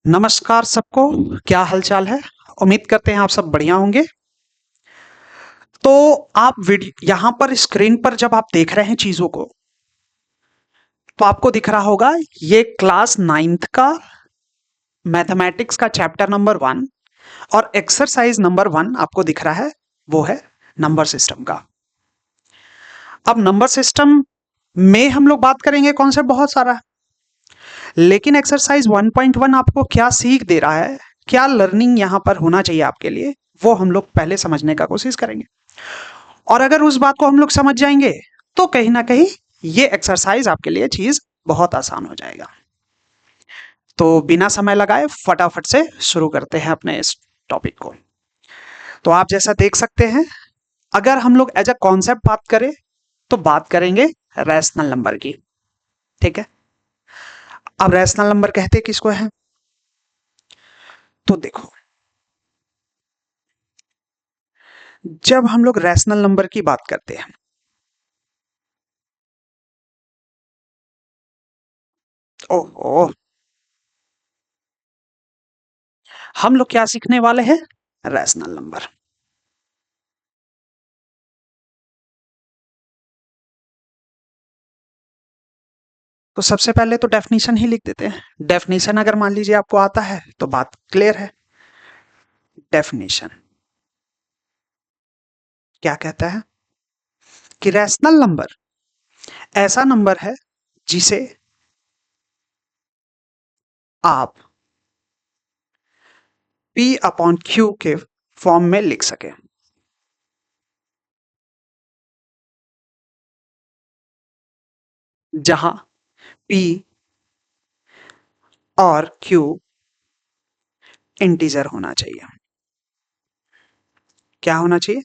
नमस्कार सबको। क्या हालचाल है। उम्मीद करते हैं आप सब बढ़िया होंगे। तो आप वीडियो यहाँ पर स्क्रीन पर जब आप देख रहे हैं चीजों को, तो आपको दिख रहा होगा ये क्लास 9th का मैथमेटिक्स का चैप्टर नंबर 1 और एक्सरसाइज नंबर 1 आपको दिख रहा है। वो है नंबर सिस्टम का। अब नंबर सिस्टम में हम लोग बात करेंगे, कॉन्सेप्ट बहुत सारा है, लेकिन एक्सरसाइज 1.1 आपको क्या सीख दे रहा है, क्या लर्निंग यहां पर होना चाहिए आपके लिए, वो हम लोग पहले समझने का कोशिश करेंगे। और अगर उस बात को हम लोग समझ जाएंगे तो कहीं ना कहीं ये एक्सरसाइज आपके लिए चीज बहुत आसान हो जाएगा। तो बिना समय लगाए फटाफट से शुरू करते हैं अपने इस टॉपिक को। तो आप जैसा देख सकते हैं, अगर हम लोग एज अ कॉन्सेप्ट बात करें तो बात करेंगे रैशनल नंबर की। ठीक है। अब रैशनल नंबर कहते किसको है, तो देखो, जब हम लोग रैशनल नंबर की बात करते हैं, ओह, हम लोग क्या सीखने वाले हैं, रैशनल नंबर। तो सबसे पहले तो डेफिनेशन ही लिख देते हैं। डेफिनेशन अगर मान लीजिए आपको आता है तो बात क्लियर है। डेफिनेशन क्या कहता है कि रैशनल नंबर ऐसा नंबर है जिसे आप P अपॉन Q के फॉर्म में लिख सके। जहां P और Q इंटीजर होना चाहिए। क्या होना चाहिए,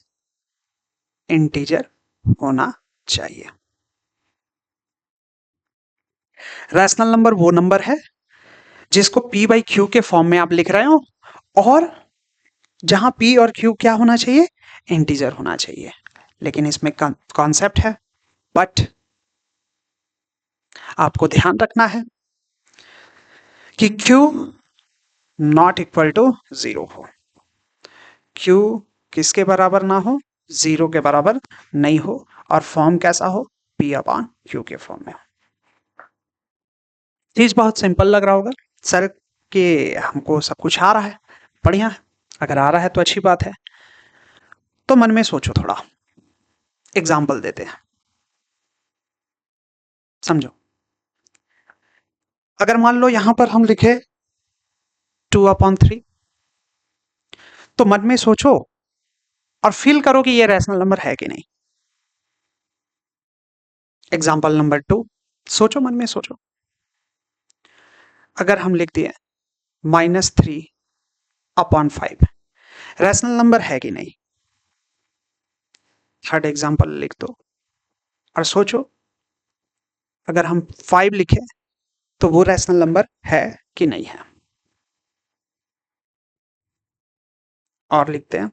इंटीजर होना चाहिए। रैशनल नंबर वो नंबर है जिसको P बाई Q के फॉर्म में आप लिख रहे हो, और जहां P और Q क्या होना चाहिए, इंटीजर होना चाहिए। लेकिन इसमें कॉन्सेप्ट है, बट आपको ध्यान रखना है कि Q नॉट इक्वल टू 0 हो। Q किसके बराबर ना हो, 0 के बराबर नहीं हो, और फॉर्म कैसा हो, P अपॉन Q के फॉर्म में। चीज बहुत सिंपल लग रहा होगा सर कि हमको सब कुछ आ रहा है, बढ़िया है। अगर आ रहा है तो अच्छी बात है। तो मन में सोचो, थोड़ा एग्जाम्पल देते हैं, समझो। अगर मान लो यहां पर हम लिखे 2/3, तो मन में सोचो और फील करो कि ये रैशनल नंबर है कि नहीं। एग्जाम्पल नंबर 2, सोचो, मन में सोचो। अगर हम लिख दिए -3/5, रैशनल नंबर है कि नहीं। थर्ड एग्जाम्पल लिख दो और सोचो, अगर हम 5 लिखे तो वो रैशनल नंबर है कि नहीं है। और लिखते हैं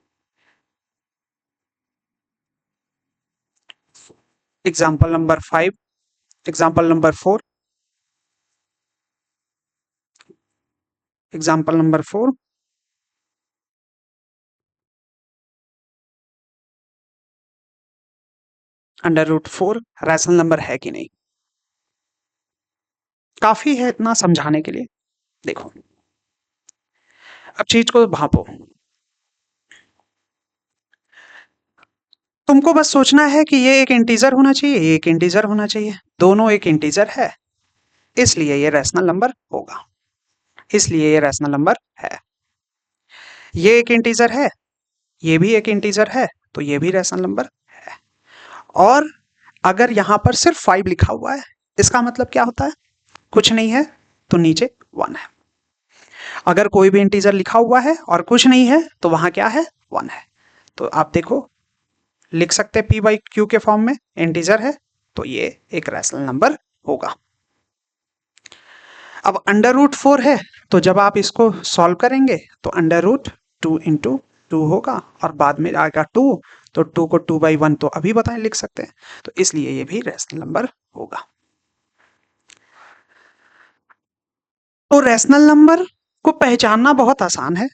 example number 5, example number 4, example number 4, √4 rational number है कि नहीं। काफी है इतना समझाने के लिए। देखो, अब चीज को भापो। तुमको बस सोचना है कि ये एक इंटीजर होना चाहिए, ये एक इंटीजर होना चाहिए, दोनों एक इंटीजर है, इसलिए ये रैशनल नंबर होगा, इसलिए ये रैशनल नंबर है। ये एक इंटीजर है, ये भी एक इंटीजर है, तो ये भी रैशनल नंबर है। और अगर यहां पर सिर्फ 5 लिखा हुआ है, इसका मतलब क्या होता है, कुछ नहीं है तो नीचे 1 है। अगर कोई भी इंटीजर लिखा हुआ है और कुछ नहीं है तो वहां क्या है, 1 है। तो आप देखो, लिख सकते हैं P बाई Q के फॉर्म में, इंटीजर है, तो ये एक रैशनल नंबर होगा। अब √4 है, तो जब आप इसको सॉल्व करेंगे तो √2 × 2 होगा, और बाद में आएगा 2, तो 2 को 2/1 तो अभी बताएं लिख सकते हैं, तो इसलिए ये भी रैशनल नंबर होगा। तो रैशनल नंबर को पहचानना बहुत आसान है।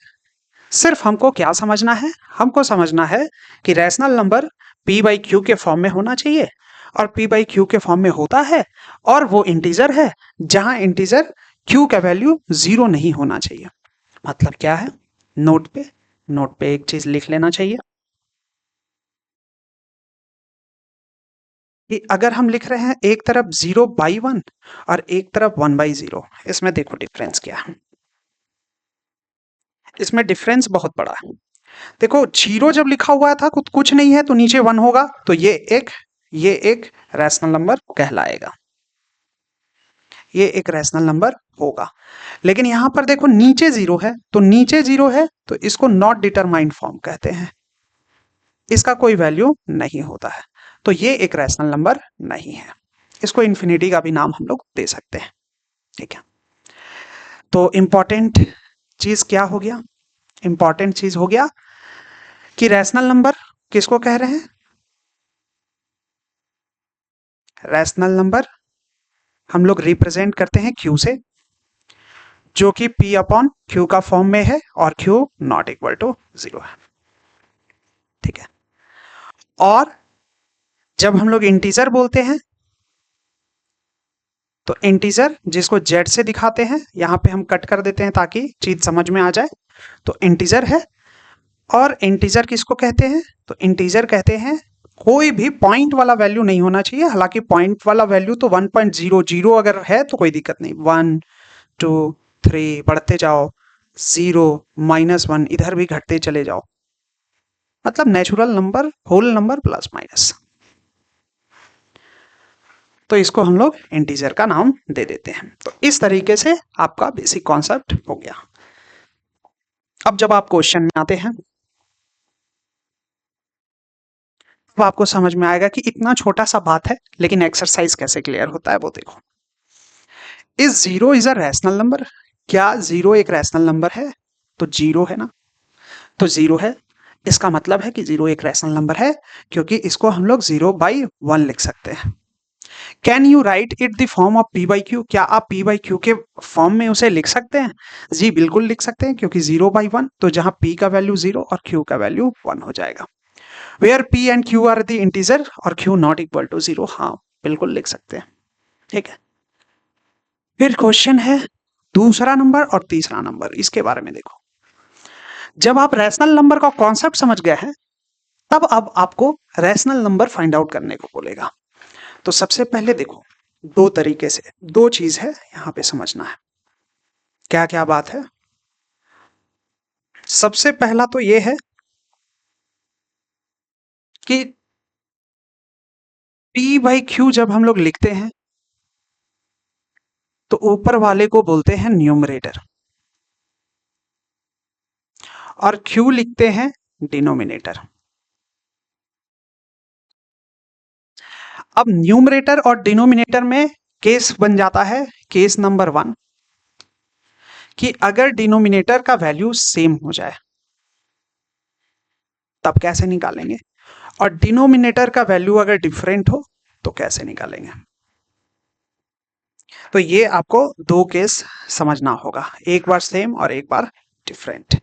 सिर्फ हमको क्या समझना है, हमको समझना है कि rational number p by Q के फॉर्म में होना चाहिए, और p बाई क्यू के फॉर्म में होता है, और वो इंटीजर है जहां इंटीजर q का वैल्यू 0 नहीं होना चाहिए। मतलब क्या है, नोट पे एक चीज लिख लेना चाहिए कि अगर हम लिख रहे हैं एक तरफ 0/1 और एक तरफ 1/0, इसमें देखो डिफरेंस क्या है। इसमें डिफरेंस बहुत बड़ा है। देखो 0 जब लिखा हुआ था कुछ नहीं है तो नीचे 1 होगा, तो ये एक रैशनल नंबर कहलाएगा, ये एक रैशनल नंबर होगा। लेकिन यहां पर देखो नीचे 0 है, तो नीचे 0 है तो इसको नॉट डिटरमाइंड फॉर्म कहते हैं, इसका कोई वैल्यू नहीं होता है, तो ये एक रैशनल नंबर नहीं है। इसको इन्फिनिटी का भी नाम हम लोग दे सकते हैं। ठीक है, तो इंपॉर्टेंट चीज क्या हो गया, इंपॉर्टेंट चीज हो गया कि रैशनल नंबर किसको कह रहे हैं, रैशनल नंबर हम लोग रिप्रेजेंट करते हैं क्यू से, जो कि p अपॉन क्यू का फॉर्म में है और q नॉट इक्वल टू 0 है। ठीक है, और जब हम लोग इंटीजर बोलते हैं तो इंटीजर जिसको z से दिखाते हैं, यहां पे हम कट कर देते हैं ताकि चीज समझ में आ जाए, तो इंटीजर है। और इंटीजर किसको कहते हैं, तो इंटीजर कहते हैं कोई भी पॉइंट वाला वैल्यू नहीं होना चाहिए। हालांकि पॉइंट वाला वैल्यू तो 1.00 अगर है तो कोई दिक्कत नहीं, 1 2 3 बढ़ते जाओ, 0 -1 इधर भी घटते चले जाओ, मतलब natural number, whole number plus minus, तो इसको हम लोग इंटीजर का नाम दे देते हैं। तो इस तरीके से आपका बेसिक कॉन्सेप्ट हो गया। अब जब आप क्वेश्चन में आते हैं तो आपको समझ में आएगा कि इतना छोटा सा बात है लेकिन एक्सरसाइज कैसे क्लियर होता है वो देखो। Is 0 is a rational number, क्या 0 एक रैशनल नंबर है, तो 0 है ना, तो 0 है, इसका मतलब है कि 0 एक रैशनल नंबर है, क्योंकि इसको हम लोग 0/1 लिख सकते हैं। Can you right it the form of p by Q, क्या आप p बाई क्यू के फॉर्म में उसे लिख सकते हैं, जी बिल्कुल लिख सकते हैं, क्योंकि 0/1 तो जहां p का वैल्यू 0 और q का वैल्यू 1 हो जाएगा। Where p and q are the integer और q नॉट इक्वल टू 0, हाँ बिल्कुल लिख सकते हैं। ठीक है, फिर क्वेश्चन है दूसरा नंबर और तीसरा नंबर, इसके बारे में देखो। जब आप रैशनल नंबर का कॉन्सेप्ट समझ गए हैं तब अब आपको रैशनल नंबर फाइंड आउट करने को बोलेगा। तो सबसे पहले देखो, दो तरीके से, दो चीज है यहां पे समझना है। क्या क्या बात है, सबसे पहला तो ये है कि p बाई क्यू जब हम लोग लिखते हैं तो ऊपर वाले को बोलते हैं न्यूमरेटर और q लिखते हैं डिनोमिनेटर। अब न्यूमरेटर और डिनोमिनेटर में केस बन जाता है, केस नंबर 1, कि अगर डिनोमिनेटर का वैल्यू सेम हो जाए तब कैसे निकालेंगे, और डिनोमिनेटर का वैल्यू अगर डिफरेंट हो तो कैसे निकालेंगे। तो ये आपको दो केस समझना होगा, एक बार सेम और एक बार डिफरेंट।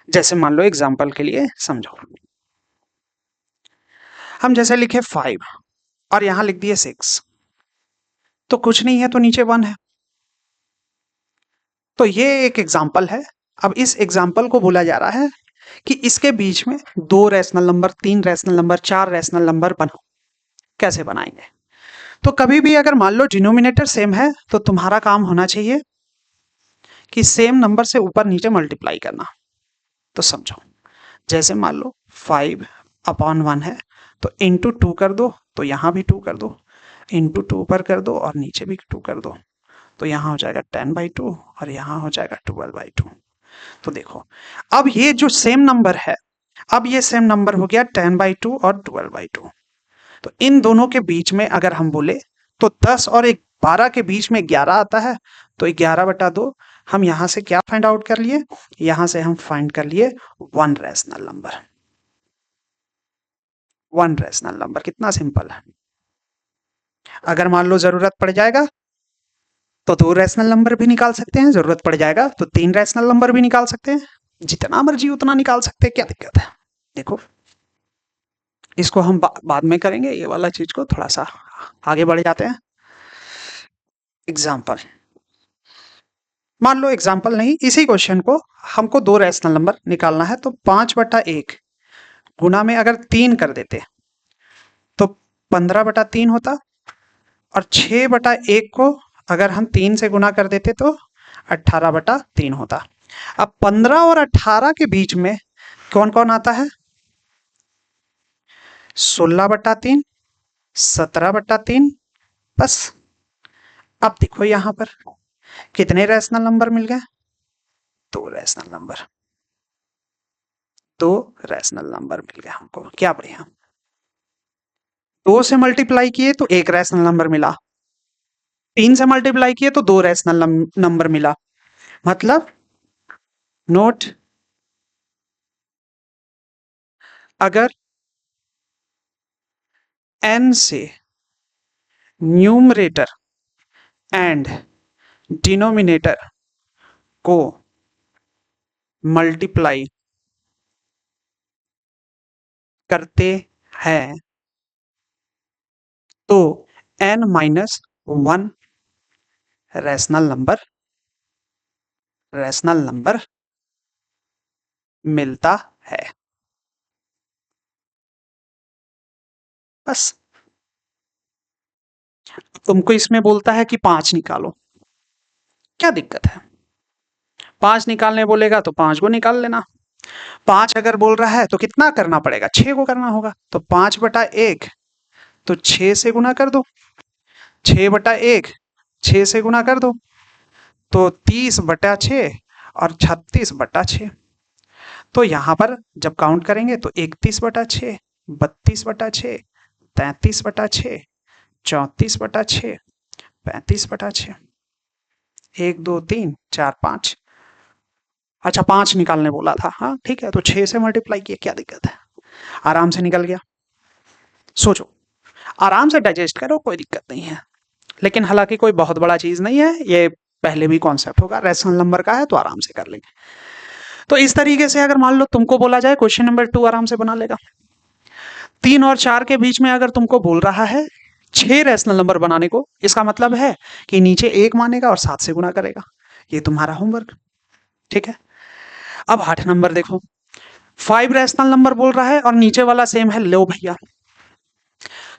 जैसे मान लो एग्जांपल के लिए समझो, हम जैसे लिखे 5 और यहां लिख दिए 6, तो कुछ नहीं है तो नीचे 1 है, तो ये एक एग्जांपल है। अब इस एग्जांपल को बोला जा रहा है कि इसके बीच में 2 rational number, 3 rational number, 4 rational number बनाओ। कैसे बनाएंगे, तो कभी भी अगर मान लो डिनोमिनेटर सेम है तो तुम्हारा काम होना चाहिए कि सेम नंबर से ऊपर नीचे मल्टीप्लाई करना। तो समझो, जैसे मान लो 5/1 है तो इंटू 2 कर दो, तो यहां भी 2 कर दो, इंटू 2 ऊपर कर दो और नीचे भी 2 कर दो, तो यहां हो जाएगा 10/2 और यहां हो जाएगा 12/2। तो देखो, अब ये जो सेम नंबर है, अब ये सेम नंबर हो गया 10/2 और 12/2। तो इन दोनों के बीच में अगर हम बोले तो 10 और 12 के बीच में 11 आता है, तो 11/2 हम यहां से क्या फाइंड आउट कर लिए, यहां से हम फाइंड कर लिए one rational number. One rational number कितना सिंपल है। अगर मान लो जरूरत पड़ जाएगा तो दो रैशनल नंबर भी निकाल सकते हैं, जरूरत पड़ जाएगा तो तीन रैशनल नंबर भी निकाल सकते हैं, जितना मर्जी उतना निकाल सकते हैं, क्या दिक्कत है। देखो इसको हम बाद में करेंगे, ये वाला चीज को थोड़ा सा आगे बढ़ जाते हैं। एग्जाम्पल, मान लो एग्जाम्पल नहीं, इसी क्वेश्चन को हमको दो रैशनल नंबर निकालना है, तो 5/1 गुना में अगर 3 कर देते तो 15/3 होता, और 6/1 को अगर हम 3 से गुना कर देते तो 18/3 होता। अब 15 और 18 के बीच में कौन कौन आता है? 16/3, 17/3, बस। अब देखो यहां पर कितने रैशनल नंबर मिल गए? दो रैशनल नंबर, दो रैशनल नंबर मिल गए हमको, क्या बढ़िया। दो से मल्टीप्लाई किए तो एक रैशनल नंबर मिला, तीन से मल्टीप्लाई किए तो दो रैशनल नंबर मिला। मतलब नोट, अगर n से न्यूमरेटर एंड डिनोमिनेटर को मल्टीप्लाई करते हैं तो n-1 रैशनल नंबर मिलता है, बस। तुमको इसमें बोलता है कि 5 निकालो, क्या दिक्कत है? 5 निकालने बोलेगा तो 5 को निकाल लेना। 5 अगर बोल रहा है तो कितना करना पड़ेगा? 6 को करना होगा। तो 5/1 तो 6 से गुना कर दो, 6/1 6 से गुना कर दो तो 30/6 और 36/6। तो यहां पर जब काउंट करेंगे तो 31/6, 32/6, 33/6, 34/6, 35/6, 1 2 3 4 5। अच्छा 5 निकालने बोला था, हाँ ठीक है, तो 6 से मल्टीप्लाई किया, क्या दिक्कत है, आराम से निकल गया। सोचो, आराम से डाइजेस्ट करो, कोई दिक्कत नहीं है। लेकिन हालांकि कोई बहुत बड़ा चीज नहीं है, ये पहले भी कॉन्सेप्ट होगा, रैशनल नंबर का है तो आराम से कर लेंगे। तो इस तरीके से अगर मान लो तुमको बोला जाए क्वेश्चन नंबर 2 आराम से बना लेगा। 3 और 4 के बीच में अगर तुमको बोल रहा है 6 रैशनल नंबर बनाने को, इसका मतलब है कि नीचे 1 मानेगा और 7 से गुना करेगा। ये तुम्हारा होमवर्क, ठीक है। अब 8 नंबर देखो, 5 रैशनल नंबर बोल रहा है और नीचे वाला सेम है, लो भैया।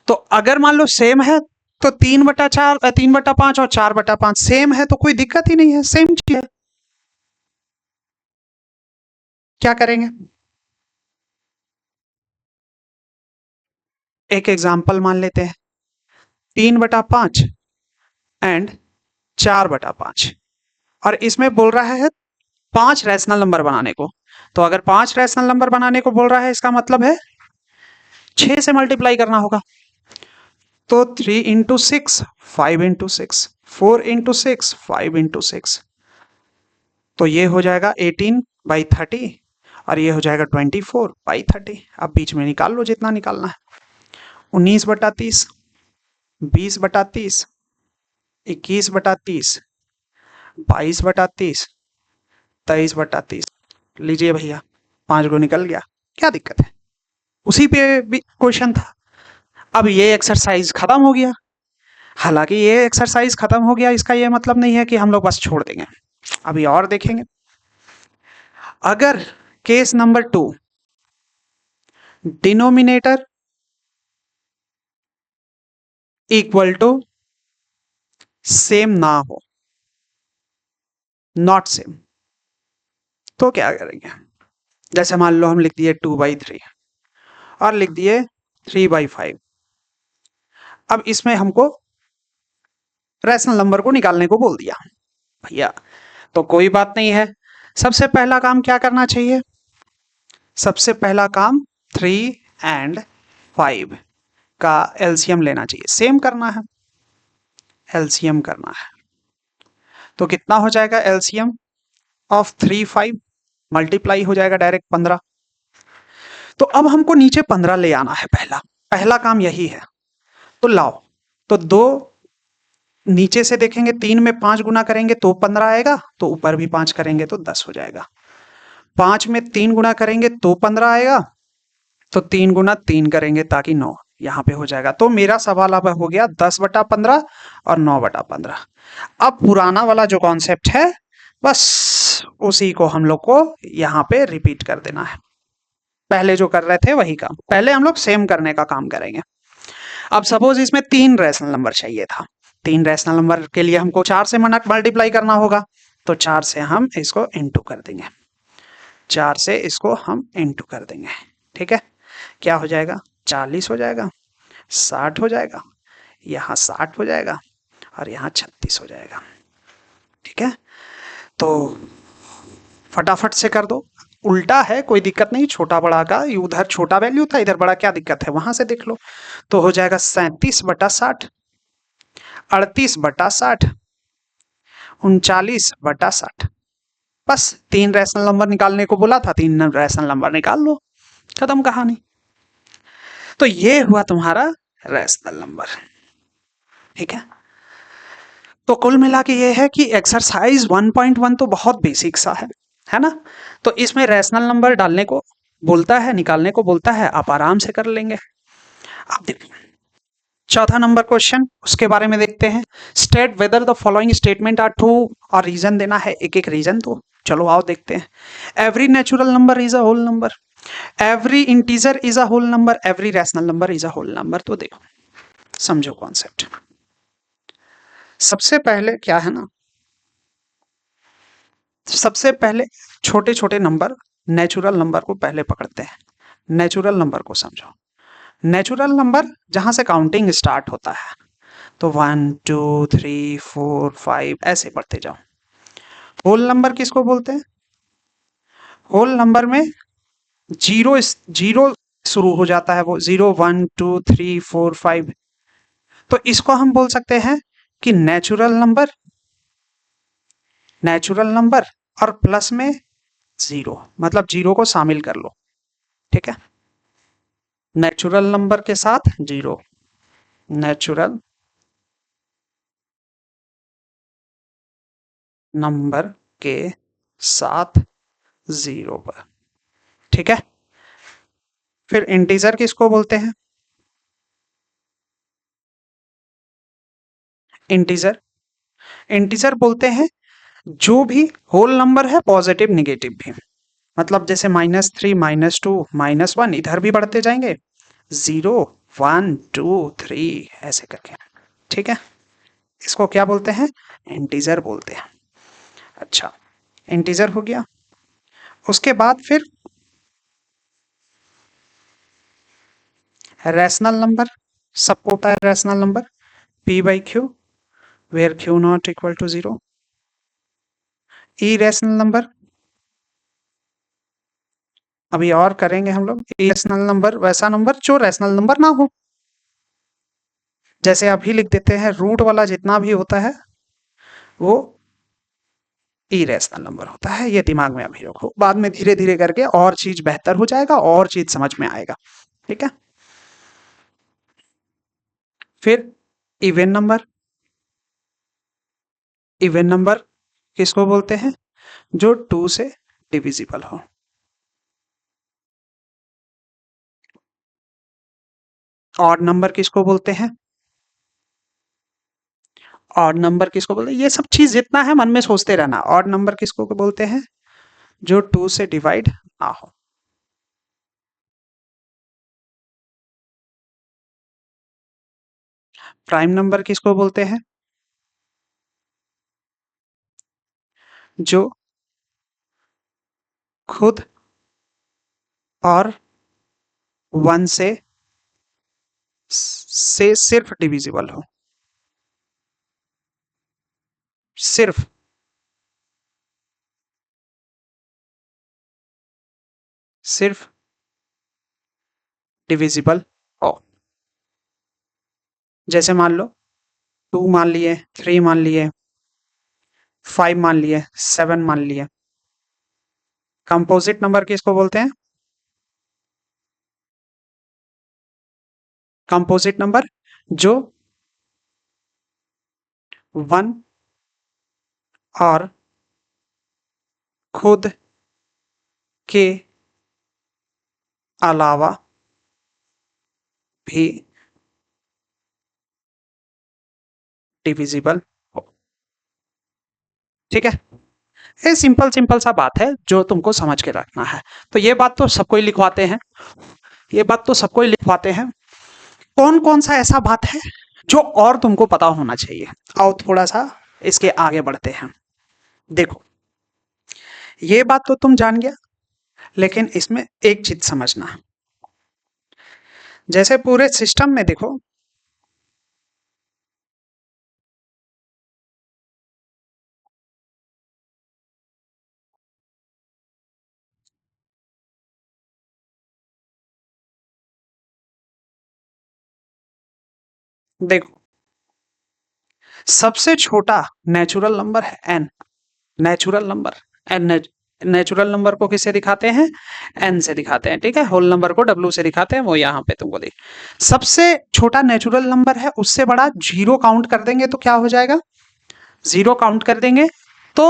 तो अगर मान लो सेम है तो 3/4, 3/5 और 4/5 सेम है, तो कोई दिक्कत ही नहीं है, सेम चीज है। क्या करेंगे? एक एग्जाम्पल मान लेते हैं, 3/5 एंड 4/5, और इसमें बोल रहा है 5 रैशनल नंबर बनाने को। तो अगर 5 रैशनल नंबर बनाने को बोल रहा है, इसका मतलब है 6 से मल्टीप्लाई करना होगा। तो 3 इंटू 6 5 इंटू 6, 4 इंटू 6 5 इंटू 6, तो ये हो जाएगा 18/30 और ये हो जाएगा 24/30। अब बीच में निकाल लो जितना निकालना है, 19/30, 20/30, 21/30, 22/30, 23/30। लीजिए भैया, 5 को निकल गया, क्या दिक्कत है, उसी पे भी क्वेश्चन था। अब ये एक्सरसाइज खत्म हो गया। हालांकि ये एक्सरसाइज खत्म हो गया, इसका ये मतलब नहीं है कि हम लोग बस छोड़ देंगे, अभी और देखेंगे। अगर case number 2 denominator equal to same ना हो, नॉट सेम, तो क्या करेंगे? जैसे मान लो हम लिख दिए 2/3 और लिख दिए 3/5। अब इसमें हमको रैशनल नंबर को निकालने को बोल दिया भैया, तो कोई बात नहीं है। सबसे पहला काम क्या करना चाहिए? सबसे पहला काम 3 एंड 5 का एलसीएम लेना चाहिए, सेम करना है, एलसीएम करना है। तो कितना हो जाएगा एलसीएम ऑफ 3 5? मल्टीप्लाई हो जाएगा डायरेक्ट 15। तो अब हमको नीचे 15 ले आना है, पहला पहला काम यही है। तो लाओ, तो 2 नीचे से देखेंगे 3 में 5 गुना करेंगे तो 15 आएगा, तो ऊपर भी 5 करेंगे तो 10 हो जाएगा। 5 में 3 गुना करेंगे तो 15 आएगा, तो 3 गुना 3 करेंगे ताकि 9 यहाँ पे हो जाएगा। तो मेरा सवाल अब हो गया 10/15 और 9/15। अब पुराना वाला जो कॉन्सेप्ट है बस उसी को हम लोग को यहाँ पे रिपीट कर देना है। पहले जो कर रहे थे वही काम, पहले हम लोग सेम करने का काम करेंगे। अब सपोज इसमें 3 रैशनल नंबर चाहिए था, 3 रैशनल नंबर के लिए हमको 4 से मल्टीप्लाई करना होगा, तो 4 से हम इसको इंटू कर देंगे, 4 से इसको हम इंटू कर देंगे। ठीक है, क्या हो जाएगा, 40 हो जाएगा, 60 हो जाएगा, यहाँ 60 हो जाएगा और यहाँ 36 हो जाएगा। ठीक है, तो फटाफट से कर दो। उल्टा है कोई दिक्कत नहीं, छोटा बड़ा का उधर छोटा वैल्यू था इधर बड़ा, क्या दिक्कत है, वहां से देख लो। तो हो जाएगा 37/60, 38/60, 39/60। बस 3 रैशनल नंबर निकालने को बोला था, 3 रैशनल नंबर निकाल लो, खत्म कहानी। तो ये हुआ तुम्हारा रैशनल नंबर। ठीक है, तो कुल मिला के ये है कि एक्सरसाइज 1.1 तो बहुत बेसिक सा है ना। तो इसमें रैशनल नंबर डालने को बोलता है, निकालने को बोलता है, आप आराम से कर लेंगे। अब देखिए चौथा नंबर क्वेश्चन, उसके बारे में देखते हैं। State whether the following statement are true, और रीजन देना है, एक एक रीजन। तो चलो आओ देखते हैं। Every natural number is a whole number, every integer is a whole number, every rational number is a whole number. तो देखो समझो कॉन्सेप्ट। सबसे पहले क्या है ना, सबसे पहले छोटे छोटे नंबर, नेचुरल नंबर को पहले पकड़ते हैं। नेचुरल नंबर को समझो। नेचुरल नंबर जहां से काउंटिंग स्टार्ट होता है, तो 1 2 3 4 5 ऐसे बढ़ते जाओ। होल नंबर किसको बोलते हैं, होल नंबर में जीरो जीरो शुरू हो जाता है, वो 0 1 2 3 4 5। तो इसको हम बोल सकते हैं कि नेचुरल नंबर, नेचुरल नंबर और प्लस में जीरो, मतलब जीरो को शामिल कर लो। ठीक है, नेचुरल नंबर के साथ जीरो, नेचुरल नंबर के साथ जीरो पर। ठीक है, फिर इंटीजर किसको बोलते हैं, इंटीजर, इंटीजर बोलते हैं जो भी होल नंबर है, पॉजिटिव निगेटिव भी। मतलब जैसे -3 -2 -1 इधर भी बढ़ते जाएंगे, 0 1 2 3 ऐसे करके। ठीक है, इसको क्या बोलते हैं, इंटीजर बोलते हैं। अच्छा, इंटीजर हो गया। उसके बाद फिर रैशनल नंबर, सबको पता है rational number, p by q, where q not equal to 0। Irrational number अभी और करेंगे हम लोग। इरेशनल नंबर वैसा नंबर जो रैशनल नंबर ना हो, जैसे अभी लिख देते हैं रूट वाला जितना भी होता है वो इरेशनल नंबर होता है। ये दिमाग में अभी रखो, बाद में धीरे धीरे करके और चीज बेहतर हो जाएगा, और चीज समझ में आएगा। ठीक है, फिर इवन नंबर, इवन नंबर किसको बोलते हैं, जो 2 से डिविजिबल हो। ऑड नंबर किसको बोलते हैं, ऑड नंबर किसको बोलते हैं, ये सब चीज जितना है मन में सोचते रहना। ऑड नंबर किसको बोलते हैं, जो 2 से डिवाइड ना हो। प्राइम नंबर किसको बोलते हैं, जो खुद और 1 से सिर्फ डिविजिबल हो, सिर्फ सिर्फ डिविजिबल हो। जैसे मान लो 2 मान लिए, 3 मान लिए, 5 मान लिए, 7 मान लिए। कंपोजिट नंबर किसको बोलते हैं, कंपोजिट नंबर जो वन और खुद के अलावा भी डिविजिबल हो। ठीक है, ये सिंपल सिंपल सा बात है जो तुमको समझ के रखना है। तो ये बात तो सबको ही लिखवाते हैं, ये बात तो सबको ही लिखवाते हैं। कौन कौन सा ऐसा बात है जो और तुमको पता होना चाहिए? आओ थोड़ा सा इसके आगे बढ़ते हैं। देखो, ये बात तो तुम जान गया, लेकिन इसमें एक चीज समझना। जैसे पूरे सिस्टम में देखो, देखो सबसे छोटा नेचुरल नंबर है n. Natural number n, natural number को किससे दिखाते हैं? एन से दिखाते हैं। ठीक है, होल नंबर को डब्ल्यू से दिखाते हैं, वो यहाँ पे तुमको देख। सबसे छोटा नेचुरल नंबर है, उससे बड़ा जीरो काउंट कर देंगे तो क्या हो जाएगा? जीरो काउंट कर देंगे तो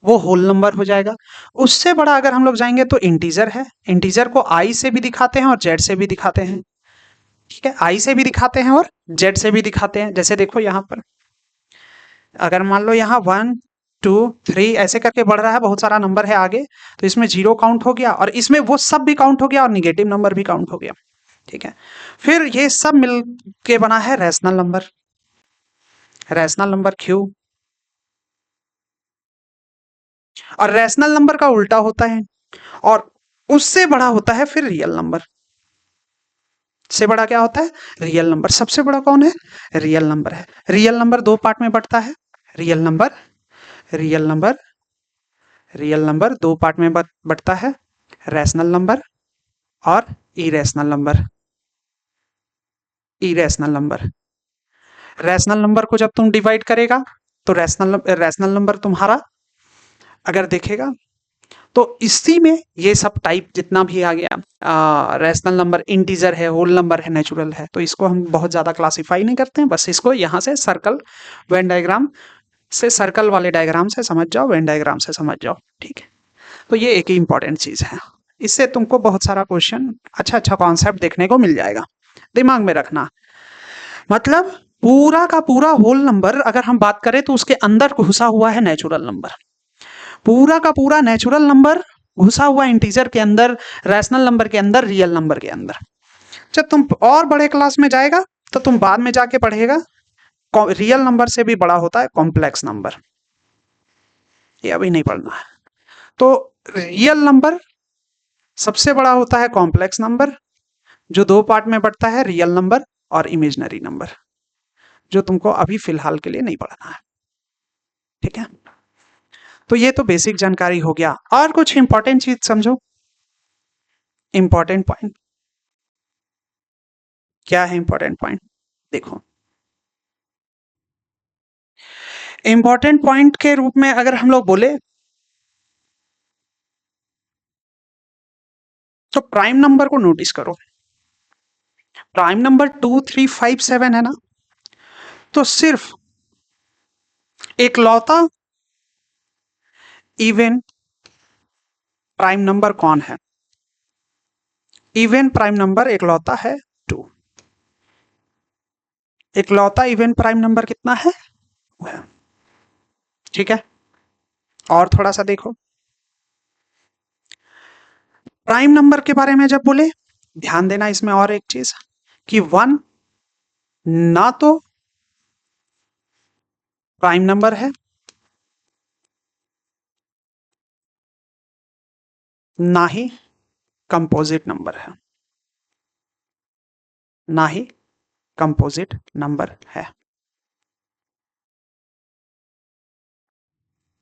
वो होल नंबर हो जाएगा। उससे बड़ा अगर हम लोग जाएंगे तो इंटीजर है। इंटीजर को आई से भी दिखाते हैं और जेड से भी दिखाते हैं। ठीक है, आई से भी दिखाते हैं और जेड से भी दिखाते हैं। जैसे देखो यहाँ पर, अगर मान लो यहाँ 1 2 3 ऐसे करके बढ़ रहा है, बहुत सारा नंबर है आगे, तो इसमें जीरो काउंट हो गया और इसमें वो सब भी काउंट हो गया और निगेटिव नंबर भी काउंट हो गया। ठीक है, फिर ये सब मिल के बना है rational number. Rational number Q, और रैशनल नंबर का उल्टा होता है, और उससे बड़ा होता है फिर रियल नंबर। से बड़ा क्या होता है? Real number. सबसे बड़ा कौन है? रियल नंबर है। रियल नंबर दो पार्ट में बढ़ता है। Real number, real number, real number दो पार्ट में बढ़ता है, रैशनल नंबर और irrational number. Irrational number, rational number को जब तुम डिवाइड करेगा तो रैशनल नंबर तुम्हारा अगर देखेगा तो इसी में ये सब टाइप जितना भी आ गया, रैशनल नंबर, इंटीजर है, होल नंबर है, नेचुरल है, तो इसको हम बहुत ज्यादा क्लासिफाई नहीं करते हैं। बस इसको यहाँ से सर्कल वेन डायग्राम से, सर्कल वाले डायग्राम से समझ जाओ, वेन डायग्राम से समझ जाओ। ठीक है, तो ये एक ही इंपॉर्टेंट चीज है। इससे तुमको बहुत सारा क्वेश्चन, अच्छा अच्छा कॉन्सेप्ट देखने को मिल जाएगा। दिमाग में रखना, मतलब पूरा का पूरा होल नंबर अगर हम बात करें तो उसके अंदर घुसा हुआ है नेचुरल नंबर। पूरा का पूरा नेचुरल नंबर घुसा हुआ इंटीजर के अंदर, रैशनल नंबर के अंदर, रियल नंबर के अंदर। जब तुम और बड़े क्लास में जाएगा तो तुम बाद में जाके पढ़ेगा, रियल नंबर से भी बड़ा होता है कॉम्प्लेक्स नंबर। ये अभी नहीं पढ़ना है। तो रियल नंबर सबसे बड़ा होता है कॉम्प्लेक्स नंबर, जो दो पार्ट में बढ़ता है, रियल नंबर और इमेजिनरी नंबर, जो तुमको अभी फिलहाल के लिए नहीं पढ़ना है। ठीक है, तो ये तो बेसिक जानकारी हो गया। और कुछ इंपॉर्टेंट चीज समझो, इंपॉर्टेंट पॉइंट क्या है? इंपॉर्टेंट पॉइंट देखो, इंपॉर्टेंट पॉइंट के रूप में अगर हम लोग बोले तो प्राइम नंबर को नोटिस करो। प्राइम नंबर 2 3 5 7 है ना, तो सिर्फ एकलौता इवन प्राइम नंबर कौन है? इवन प्राइम नंबर एकलौता है 2। एकलौता इवन प्राइम नंबर कितना है? ठीक है, और थोड़ा सा देखो, प्राइम नंबर के बारे में जब बोले, ध्यान देना इसमें और एक चीज, कि 1 ना तो प्राइम नंबर है, ना ही कंपोजिट नंबर है, ना ही कंपोजिट नंबर है।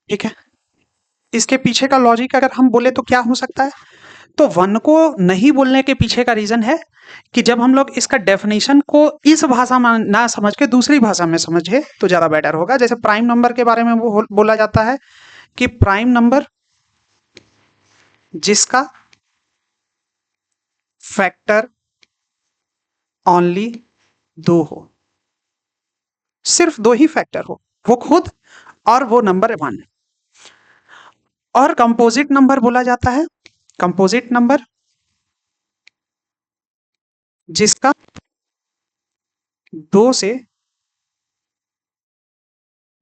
ठीक है, इसके पीछे का लॉजिक अगर हम बोले तो क्या हो सकता है? तो 1 को नहीं बोलने के पीछे का रीजन है कि जब हम लोग इसका डेफिनेशन को इस भाषा में ना समझ के दूसरी भाषा में समझे तो ज्यादा बेटर होगा। जैसे प्राइम नंबर के बारे में वो बोला जाता है कि प्राइम नंबर जिसका फैक्टर ओनली 2 हो, सिर्फ 2 ही फैक्टर हो, वो खुद, और वो नंबर 1। और कंपोजिट नंबर बोला जाता है, कंपोजिट नंबर जिसका 2 से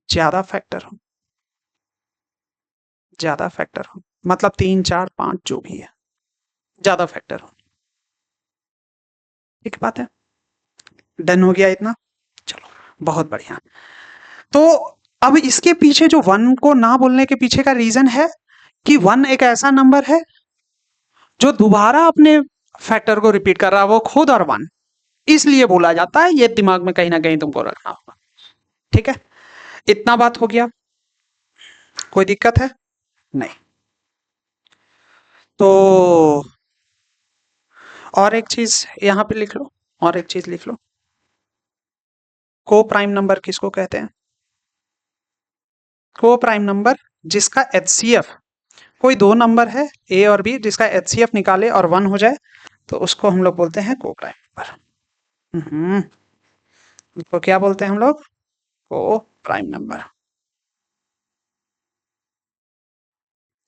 ज्यादा फैक्टर हो, ज्यादा फैक्टर हो, मतलब 3 4 5 जो भी है, ज्यादा फैक्टर हो। ठीक बात है, डन हो गया इतना। चलो, बहुत बढ़िया। तो अब इसके पीछे जो 1 को ना बोलने के पीछे का रीजन है कि 1 एक ऐसा नंबर है जो दोबारा अपने फैक्टर को रिपीट कर रहा है, वो खुद और 1, इसलिए बोला जाता है। ये दिमाग में कहीं ना कहीं तुमको रखना होगा। ठीक है, इतना बात हो गया, कोई दिक्कत है? नहीं। तो और एक चीज यहां पे लिख लो, और एक चीज लिख लो, को प्राइम नंबर किसको कहते हैं? को प्राइम नंबर जिसका एचसीएफ, कोई दो नंबर है ए और बी, जिसका एचसीएफ निकाले और 1 हो जाए, तो उसको हम लोग बोलते हैं को प्राइम नंबर। उसको क्या बोलते हैं हम लोग? को प्राइम नंबर।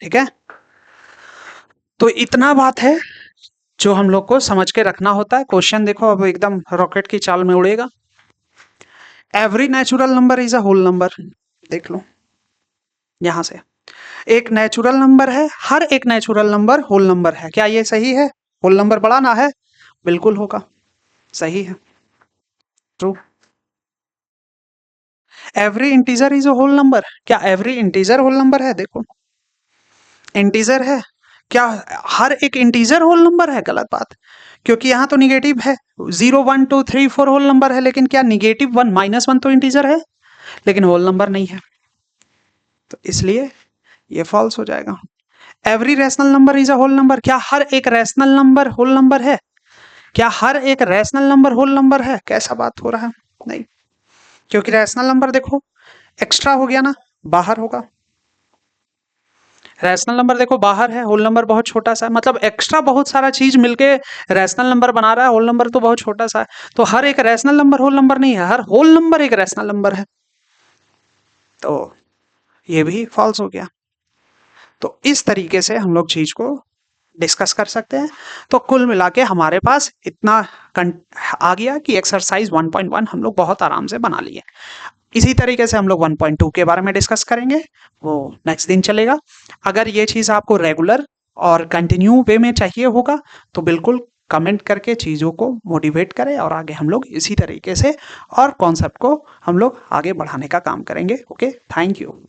ठीक है, तो इतना बात है जो हम लोग को समझ के रखना होता है। क्वेश्चन देखो अब एकदम रॉकेट की चाल में उड़ेगा। Every natural number is a whole number. देख लो यहां से, एक नेचुरल नंबर है, हर एक नेचुरल नंबर होल नंबर है। क्या ये सही है? होल नंबर बढ़ाना है, बिल्कुल होगा, सही है, true. Every integer is a whole number. क्या एवरी इंटीजर होल नंबर है? देखो इंटीजर है, क्या हर एक इंटीजर होल नंबर है? गलत बात, क्योंकि यहां तो निगेटिव है। 0 1 2 3 4 होल नंबर है, लेकिन क्या -1 -1 तो इंटीजर है, लेकिन होल नंबर नहीं है, तो इसलिए ये फॉल्स हो जाएगा। Every rational number is a whole number. क्या हर एक रैशनल नंबर होल नंबर है? क्या हर एक रैशनल नंबर होल नंबर है? कैसा बात हो रहा है? नहीं, क्योंकि रैशनल नंबर देखो एक्स्ट्रा हो गया ना, बाहर होगा। रैशनल नंबर देखो बाहर है, होल नंबर बहुत छोटा सा है, मतलब एक्स्ट्रा बहुत सारा चीज मिलके रैशनल नंबर बना रहा है, होल नंबर तो बहुत छोटा सा है। तो हर एक रैशनल नंबर होल नंबर नहीं है, हर होल नंबर एक रैशनल नंबर है, तो ये भी फॉल्स हो गया। तो इस तरीके से हम लोग चीज को डिस्कस कर सकते हैं। तो कुल मिला के हमारे पास इतना आ गया कि एक्सरसाइज 1.1 हम लोग बहुत आराम से बना लिए। इसी तरीके से हम लोग 1.2 के बारे में डिस्कस करेंगे, वो नेक्स्ट दिन चलेगा। अगर ये चीज़ आपको रेगुलर और कंटिन्यू वे में चाहिए होगा तो बिल्कुल कमेंट करके चीज़ों को मोटिवेट करें, और आगे हम लोग इसी तरीके से और कॉन्सेप्ट को हम लोग आगे बढ़ाने का काम करेंगे। Okay, thank you.